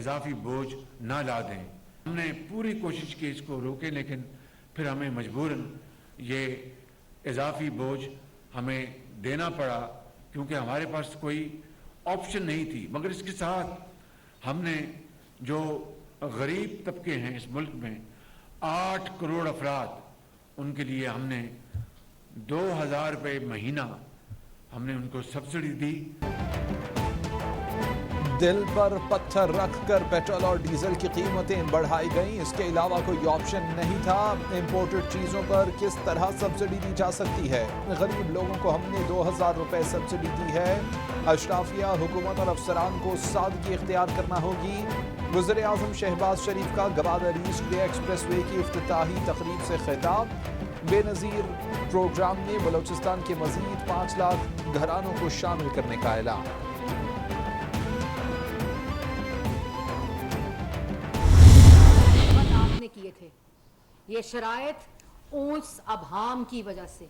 اضافی بوجھ نہ لا دیں. ہم نے پوری کوشش کی اس کو روکیں، لیکن پھر ہمیں مجبوراً یہ اضافی بوجھ ہمیں دینا پڑا کیونکہ ہمارے پاس کوئی آپشن نہیں تھی. مگر اس کے ساتھ ہم نے جو غریب طبقے ہیں اس ملک میں 8 کروڑ افراد، ان کے لیے ہم نے 2000 روپے مہینہ ہم نے ان کو سبسڈی دی. دل پر پتھر رکھ کر پیٹرول اور ڈیزل کی قیمتیں بڑھائی گئیں. اس کے علاوہ کوئی آپشن نہیں تھا. امپورٹڈ چیزوں پر کس طرح سبسڈی دی جا سکتی ہے؟ غریب لوگوں کو ہم نے 2000 روپے سبسڈی دی ہے. اشرافیہ، حکومت اور افسران کو سادگی اختیار کرنا ہوگی. وزیر اعظم شہباز شریف کا گوادر ایسٹ وے ایکسپریس وے کی افتتاحی تقریب سے خطاب. بے نظیر پروگرام میں بلوچستان کے مزید 5 لاکھ گھرانوں کو شامل کرنے کا اعلان. آپ نے کیے تھے یہ شرائط اونس ابہام کی وجہ سے،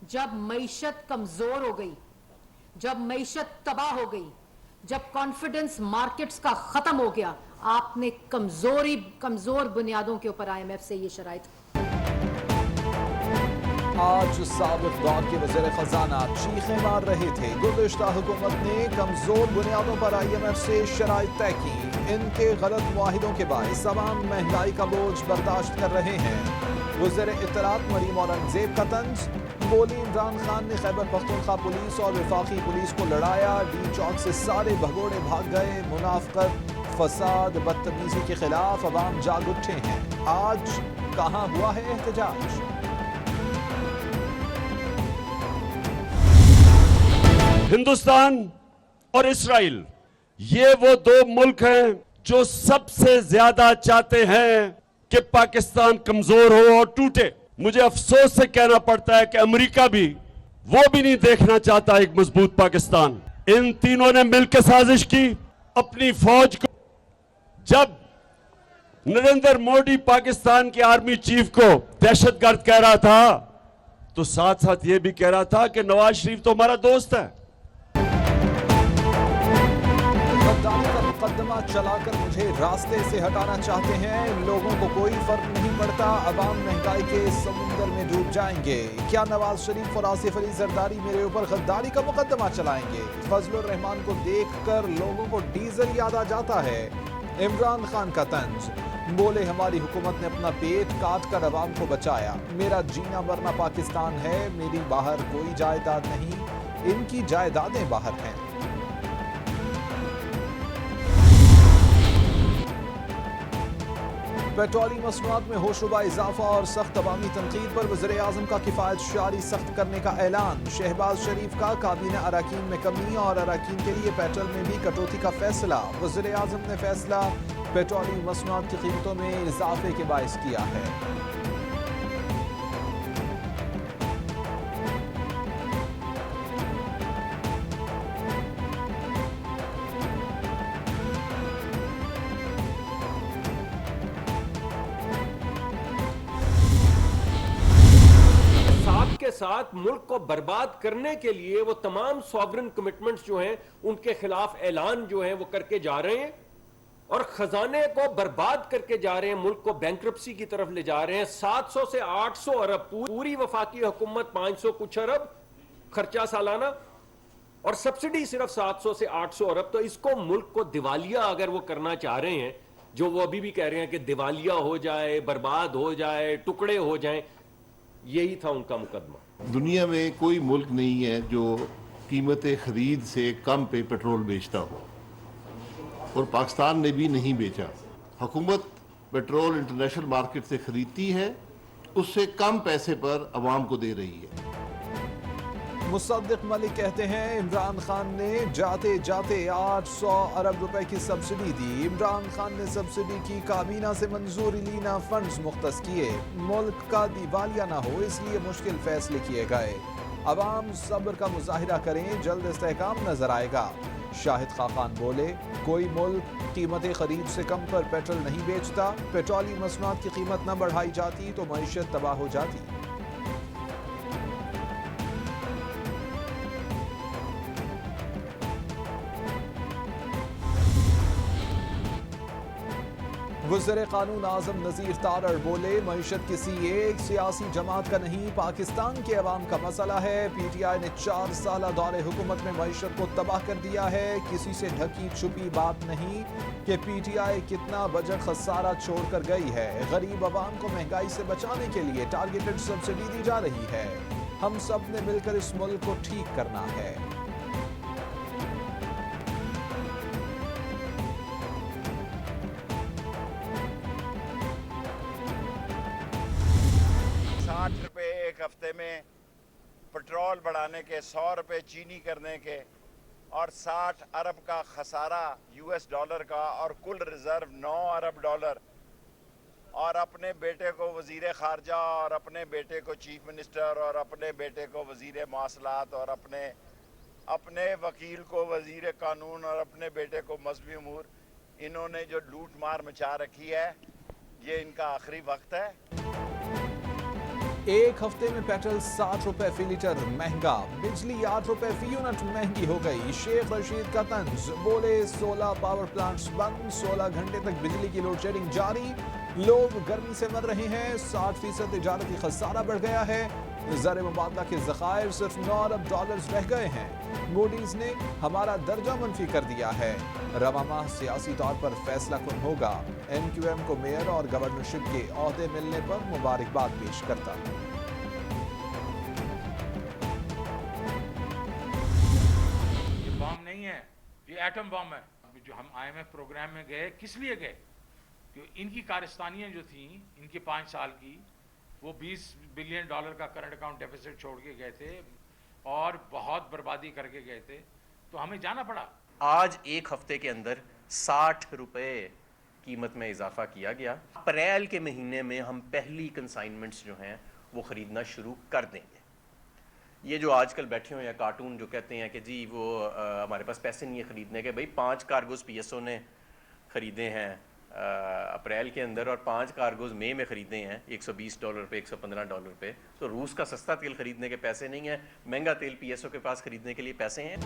جب معیشت کمزور ہو گئی، جب معیشت تباہ ہو گئی، جب کانفیڈنس مارکیٹس کا ختم ہو گیا، آپ نے کمزور بنیادوں کے اوپر آئی ایم ایف سے یہ شرائط. آج سابق دور کے وزیر خزانہ چیخیں مار رہے تھے. گزشتہ حکومت نے کمزور بنیادوں پر آئی ایم ایف سے شرائط طے کی. ان کے غلط معاہدوں کے باعث عوام مہنگائی کا بوجھ برداشت کر رہے ہیں. وزیر اطلاعات مریم اورنگزیب کا طنز. بولی عمران خان نے خیبر پختونخوا پولیس اور وفاقی پولیس کو لڑایا. ڈی چوک سے سارے بھگوڑے بھاگ گئے. منافقت، فساد، بدتمیزی کے خلاف عوام جاگ اٹھے ہیں. آج کہاں ہوا ہے احتجاج؟ ہندوستان اور اسرائیل یہ وہ 2 ملک ہیں جو سب سے زیادہ چاہتے ہیں کہ پاکستان کمزور ہو اور ٹوٹے. مجھے افسوس سے کہنا پڑتا ہے کہ امریکہ بھی وہ بھی نہیں دیکھنا چاہتا ایک مضبوط پاکستان. ان تینوں نے مل کے سازش کی. اپنی فوج کو جب نریندر مودی پاکستان کے آرمی چیف کو دہشت گرد کہہ رہا تھا تو ساتھ ساتھ یہ بھی کہہ رہا تھا کہ نواز شریف تو ہمارا دوست ہے. غداری کا مقدمہ چلا کر مجھے راستے سے ہٹانا چاہتے ہیں. لوگوں کو کوئی فرق نہیں پڑتا. عوام مہنگائی کے سمندر میں ڈوب جائیں گے. کیا نواز شریف اور آصف علی زرداری میرے اوپر غداری کا مقدمہ چلائیں گے؟ فضل الرحمان کو دیکھ کر لوگوں کو ڈیزل یاد آ جاتا ہے. عمران خان کا طنز. بولے ہماری حکومت نے اپنا پیٹ کاٹ کر عوام کو بچایا. میرا جینا مرنا پاکستان ہے. میری باہر کوئی جائیداد نہیں. ان کی جائیدادیں باہر ہیں. پیٹرولی مصنوعات میں ہوشربا اضافہ اور سخت عوامی تنقید پر وزیر اعظم کا کفایت شعاری سخت کرنے کا اعلان. شہباز شریف کا کابینہ اراکین میں کمی اور اراکین کے لیے پیٹرول میں بھی کٹوتی کا فیصلہ. وزیر اعظم نے فیصلہ پیٹرولی مصنوعات کی قیمتوں میں اضافے کے باعث کیا ہے. ساتھ ملک کو برباد کرنے کے لیے وہ تمام سوورن کمٹمنٹس جو ہیں ان کے خلاف اعلان جو ہیں وہ کر کے جا رہے ہیں اور خزانے کو برباد کر کے جا رہے ہیں. ملک کو بینکرپسی کی طرف لے جا رہے ہیں. 700 سے 800 ارب پوری وفاقی حکومت 500 کچھ ارب خرچہ سالانہ اور سبسڈی صرف 700 سے 800 ارب. تو اس کو ملک کو دیوالیہ اگر وہ کرنا چاہ رہے ہیں، جو وہ ابھی بھی کہہ رہے ہیں کہ دیوالیہ ہو جائے، برباد ہو جائے، ٹکڑے ہو جائیں، یہی تھا ان کا مقدمہ. دنیا میں کوئی ملک نہیں ہے جو قیمت خرید سے کم پہ پیٹرول بیچتا ہو، اور پاکستان نے بھی نہیں بیچا. حکومت پیٹرول انٹرنیشنل مارکیٹ سے خریدتی ہے، اس سے کم پیسے پر عوام کو دے رہی ہے. مصدق ملک کہتے ہیں عمران خان نے جاتے جاتے 800 ارب روپے کی سبسڈی دی. عمران خان نے سبسڈی کی، کابینہ سے منظوری لی، نہ فنڈز مختص کیے. ملک کا دیوالیہ نہ ہو اس لیے مشکل فیصلے کیے گئے. عوام صبر کا مظاہرہ کریں، جلد استحکام نظر آئے گا. شاہد خاقان بولے کوئی ملک قیمت خرید سے کم پر پیٹرول نہیں بیچتا. پیٹرولی مصنوعات کی قیمت نہ بڑھائی جاتی تو معیشت تباہ ہو جاتی. वज़ीर क़ानून आज़म नज़ीर तारड़ बोले, मईशत किसी एक सियासी जमात का नहीं, पाकिस्तान के अवाम का मसला है। PTI ने 4 साल दौरे हुकूमत में मईशत को तबाह कर दिया है। किसी से ढकी छुपी बात नहीं कि PTI कितना बजट खसारा छोड़ कर गई है। गरीब अवाम को महंगाई से बचाने के लिए टारगेटेड सब्सिडी दी जा रही है। हम सब ने मिलकर इस मुल्क को ठीक करना है। 60 रुपए एक हफ्ते में पेट्रोल बढ़ाने के, 100 रुपए चीनी करने के और 60 अरब का खसारा US डॉलर का और कुल रिजर्व 9 अरब डॉलर, और अपने बेटे को वजीर खारजा और अपने बेटे को चीफ मिनिस्टर और अपने बेटे को वजीर मवासलात और अपने वकील को वजीर कानून और अपने बेटे को मजहबी उमूर, इन्होंने जो लूट मार मचा रखी है, ये इनका आखिरी वक्त है। एक हफ्ते में पेट्रोल 60 रुपए फी लीटर महंगा, बिजली 8 रुपए फी यूनिट महंगी हो गई। शेख रशीद का तंज, बोले 16 पावर प्लांट्स बंद, 16 घंटे तक बिजली की लोड शेडिंग जारी, लोग गर्मी से मर रहे हैं। 60% तिजारती खसारा बढ़ गया है। ज़र मुबादला के ज़खायर सिर्फ 9 अरब डॉलर्स रह गए हैं। मूडीज ने हमारा दर्जा मनफी कर दिया है। रवा माह सियासी तौर पर फैसला कुन होगा। MQM को मेयर और गवर्नरशिप के ओहदे मिलने पर मुबारकबाद पेश करता। ये बॉम्ब नहीं है, ये एटम बॉम्ब है। जो हम IMF प्रोग्राम में गए, किस लिए गए? कि इनकी कारस्तानियां जो थी, इनके 5 साल की, वो $20 बिलियन का करंट अकाउंट डेफिसिट छोड़ के गए थे और बहुत बर्बादी करके गए थे, तो हमें जाना पड़ा। आज एक हफ्ते के अंदर 60 रुपए कीमत में इजाफा किया गया। अप्रैल के महीने में हम पहली कंसाइनमेंट्स जो हैं वो ख़रीदना शुरू कर देंगे। ये जो आजकल बैठे हुए हैं कार्टून जो कहते हैं कि जी वो हमारे पास पैसे नहीं है ख़रीदने के, भाई 5 कार्गोज PSO ने ख़रीदे हैं अप्रैल के अंदर और 5 कार्गोज मई में ख़रीदे हैं $120 पे, $115 पे। तो रूस का सस्ता तेल ख़रीदने के पैसे नहीं है, महंगा तेल PSO के पास ख़रीदने के लिए पैसे हैं।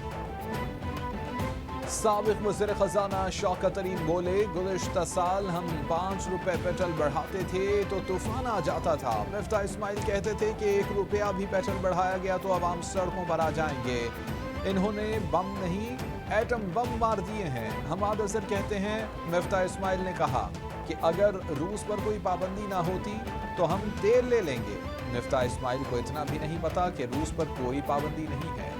साबिक़ वज़ीर ख़ज़ाना शौकत तरीन बोले, गुज़िश्ता साल हम 5 रुपए पेट्रोल बढ़ाते थे तो तूफान आ जाता था। मिफ्ता इस्माइल कहते थे कि 1 रुपया भी पेट्रोल बढ़ाया गया तो आवाम सड़कों पर आ जाएंगे। इन्होंने बम नहीं एटम बम मार दिए हैं। हमाद अज़हर कहते हैं, मिफ्ता इस्माइल ने कहा कि अगर रूस पर कोई पाबंदी ना होती तो हम तेल ले लेंगे। मिफ्ता इस्माइल को इतना भी नहीं पता कि रूस पर कोई पाबंदी नहीं है।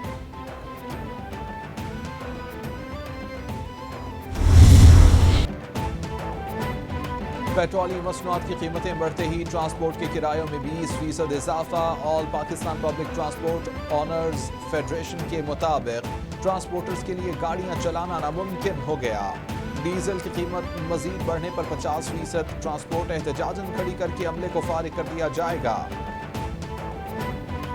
पेट्रोलियम मसनूआत की कीमतें बढ़ते ही ट्रांसपोर्ट के किरायों में 20% इजाफा। All Pakistan public transport honours federation के मुताबिक ट्रांसपोर्टर्स के लिए गाड़ियां चलाना नामुमकिन हो गया। डीजल की कीमत मजीद बढ़ने पर 50% ट्रांसपोर्ट एहतजाजन खड़ी करके अमले को फारिग कर दिया जाएगा।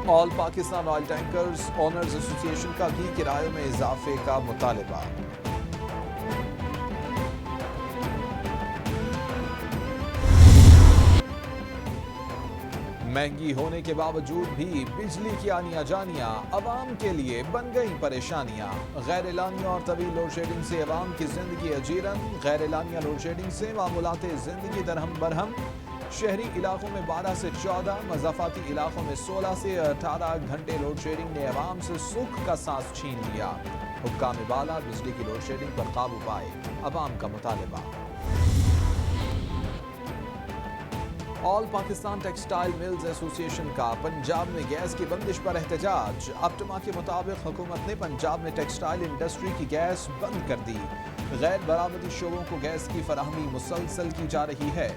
All Pakistan oil tankers owners association का भी किरायों में इजाफे का मुतालबा। महंगी होने के बावजूद भी बिजली की आनिया जानियां अवाम के लिए बन गई परेशानियां। गैर एलानिया और तवील लोड शेडिंग से अवाम की जिंदगी अजीरन। गैर एलानिया लोड शेडिंग से मामूलाते जिंदगी दरहम बरहम। शहरी इलाकों में 12 से 14, मज़ाफ़ाती इलाकों में 16 से 18 घंटे लोड शेडिंग ने अवाम से सुख का सांस छीन लिया। हुक्काम बाला बिजली की लोड शेडिंग पर काबू पाए, अवाम का मुतालबा। All Pakistan textile mills association का पंजाब में गैस की बंदिश पर एहतजाज। अपटमा के मुताबिक हुकूमत ने पंजाब में टेक्सटाइल इंडस्ट्री की गैस बंद कर दी। गैर बरामदी शोबों को गैस की फराहमी मुसलसल की जा रही है।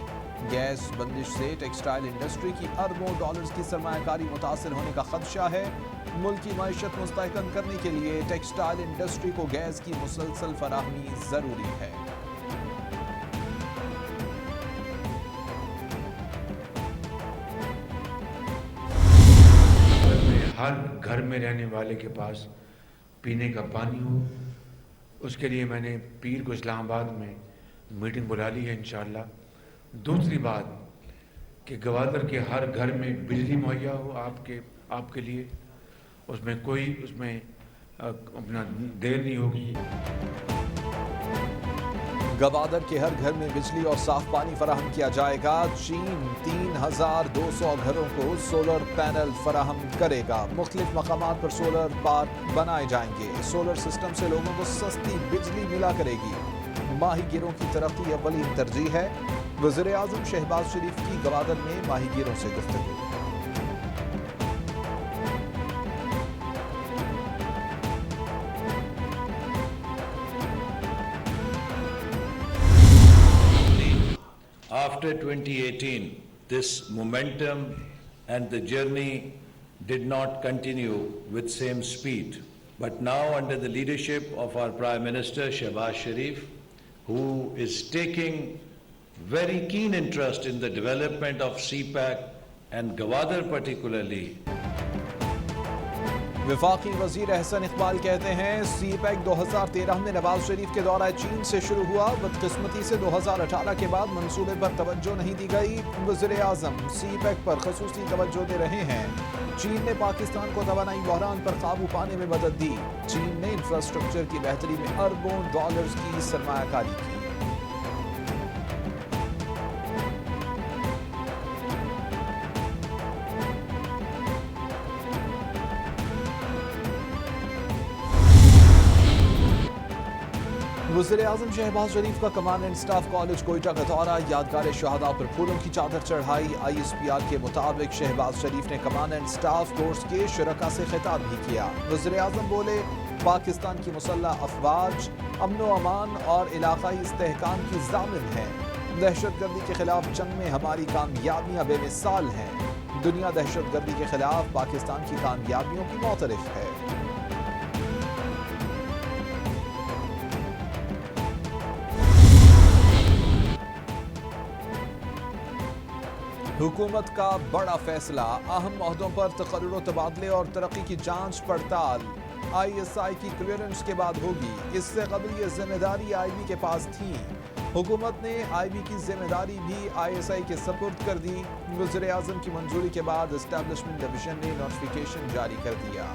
गैस बंदिश से टेक्सटाइल इंडस्ट्री की अरबों डॉलर्स की सरमायाकारी मुतासर होने का खदशा है। मुल्क की मईशत मुस्तहकम करने के लिए टेक्सटाइल इंडस्ट्री को गैस की मुसलसल फराहमी जरूरी है। हर घर में रहने वाले के पास पीने का पानी हो, उसके लिए मैंने पीर को इस्लामाबाद में मीटिंग बुला ली है इंशाअल्लाह। दूसरी बात कि गवादर के हर घर में बिजली मुहैया हो आपके लिए, उसमें अपना देर नहीं होगी। गवादर के हर घर में बिजली और साफ पानी फराहम किया जाएगा। चीन 3200 घरों को सोलर पैनल फराहम करेगा। मुख्तलिफ मकामात पर सोलर पार्क बनाए जाएंगे। सोलर सिस्टम से लोगों को सस्ती बिजली मिला करेगी। माहीगीरों की तरक्की अव्वलीन तरजीह है। वज़ीर आज़म शहबाज शरीफ की गवादर में माहीगीरों से गुफ्तगू। After 2018, this momentum and the journey did not continue with same speed. But now, under the leadership of our Prime Minister Shehbaz Sharif, who is taking very keen interest in the development of CPAC and Gwadar particularly, वफाकी वजीर अहसन इकबाल कहते हैं CPAC 2013 में नवाज शरीफ के दौरा चीन से शुरू हुआ। बदकिस्मती से 2018 के बाद मंसूबे पर तवज्जो नहीं दी गई। वज़ीर आज़म CPAC पर खसूसी तवज्जो दे रहे हैं। चीन ने पाकिस्तान को तवानाई बहरान पर काबू पाने में मदद दी। चीन ने इंफ्रास्ट्रक्चर की बेहतरी में अरबों डॉलर्स की सरमायाकारी की। वज़ीर आज़म शहबाज शरीफ का command and staff college Quetta का दौरा। यादगार शहादा पर फूलों की चादर चढ़ाई। ISPR के मुताबिक शहबाज शरीफ ने कमांड एंड स्टाफ कोर्स के शुरका से खिताब भी किया। वज़ीर आज़म बोले, पाकिस्तान की मुसल्लह अफवाज अमन व अमान और इलाकाई इस्तेहकाम की ज़ामिन है। दहशतगर्दी के खिलाफ जंग में हमारी कामयाबियाँ बेमिसाल हैं। दुनिया दहशतगर्दी के खिलाफ पाकिस्तान की कामयाबियों की मोतरफ है। हुकूमत का बड़ा फैसला, अहम ओहदों पर तकर्रुर तबादले और तरक्की की जांच पड़ताल ISI की क्लियरेंस के बाद होगी। इससे कबल ये जिम्मेदारी IB के पास थी। हुकूमत ने IB की जिम्मेदारी भी ISI के सपुर्द कर दी। वज़ीर आज़म की मंजूरी के बाद एस्टैब्लिशमेंट डिवीजन ने नोटिफिकेशन जारी कर दिया।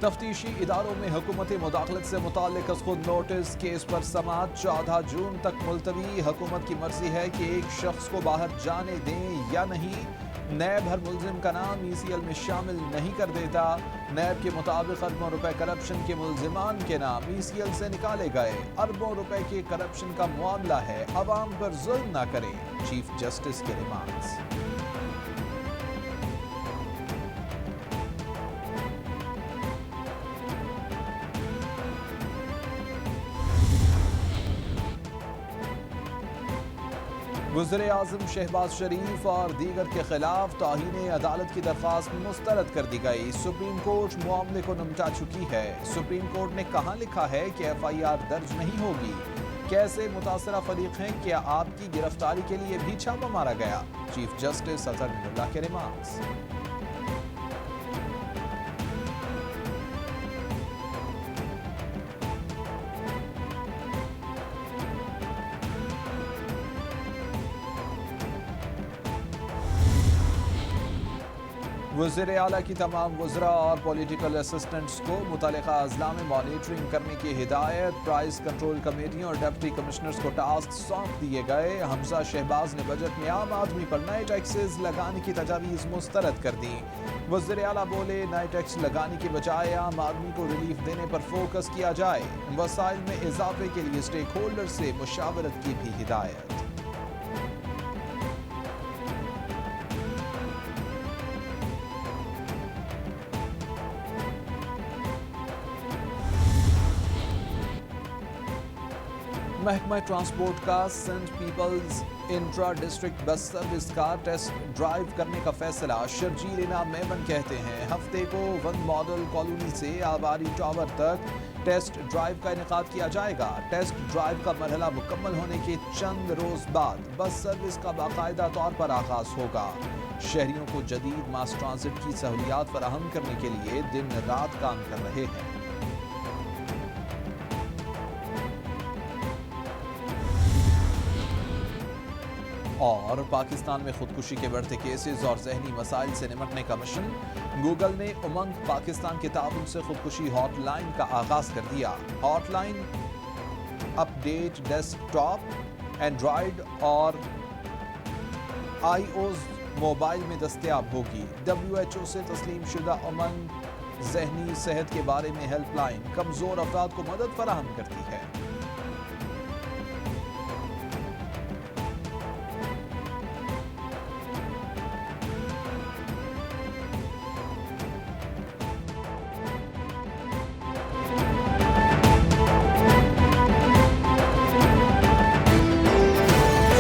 तफ्तीशी इदारों में हुकूमती मुदाखलत से मुताल्लिक खुद नोटिस। केस पर समाअत 14 जून तक मुलतवी। हुकूमत की मर्जी है कि एक शख्स को बाहर जाने दें या नहीं। नैब हर मुलजिम का नाम ECL में शामिल नहीं कर देता। नैब के मुताबिक अरबों रुपए करप्शन के मुलजिमान के नाम ECL से निकाले गए। अरबों रुपए के करप्शन का मामला है, अवाम पर जुल्म ना करें। चीफ जस्टिस के रिमार्क्स। वज़ीर आज़म शहबाज शरीफ और दीगर के खिलाफ तौहीन अदालत की दरख्वास्त मुस्तरद कर दी गई। सुप्रीम कोर्ट मामले को निपटा चुकी है। सुप्रीम कोर्ट ने कहाँ लिखा है कि FIR दर्ज नहीं होगी? कैसे मुतासरा फरीक हैं? क्या आपकी गिरफ्तारी के लिए भी छापा मारा गया? चीफ जस्टिस अजहर मिनुल्लाह के रिमार्क्स। वज़ीर आला की तमाम वज़रा और पॉलिटिकल असिस्टेंट्स को मुतल्लिका अज़ला में मॉनिटरिंग करने की हिदायत। प्राइस कंट्रोल कमेटी और डिप्टी कमिश्नर्स को टास्क सौंप दिए गए। हमजा शहबाज ने बजट में आम आदमी पर नए टैक्सेस लगाने की तजावीज़ मुस्तरद कर दी। वज़ीर आला बोले, नए टैक्स लगाने के बजाय आम आदमी को रिलीफ देने पर फोकस किया जाए। वसाइल में इजाफे के लिए स्टेक होल्डर से मुशावरत की भी हिदायत। महकमा ट्रांसपोर्ट का saint people's intra district bus service का टेस्ट ड्राइव करने का फैसला। शर्जील इनाम मेमन कहते हैं, हफ्ते को वन मॉडल कॉलोनी से आबारी टावर तक टेस्ट ड्राइव का इनेकाद किया जाएगा। टेस्ट ड्राइव का मरहला मुकम्मल होने के चंद रोज बाद बस सर्विस का बाकायदा तौर पर आगाज होगा। शहरियों को जदीद मास ट्रांजिट की सहूलियात फराहम करने के लिए दिन रात काम कर रहे हैं। اور پاکستان میں خودکشی کے بڑھتے کیسز اور ذہنی مسائل سے نمٹنے کا مشن، گوگل نے امنگ پاکستان کے تعاون سے خودکشی ہاٹ لائن کا آغاز کر دیا۔ Hotline update desktop, Android اور آئی اوز موبائل میں دستیاب ہوگی۔ WHO سے تسلیم شدہ امنگ ذہنی صحت کے بارے میں ہیلپ لائن کمزور افراد کو مدد فراہم کرتی ہے۔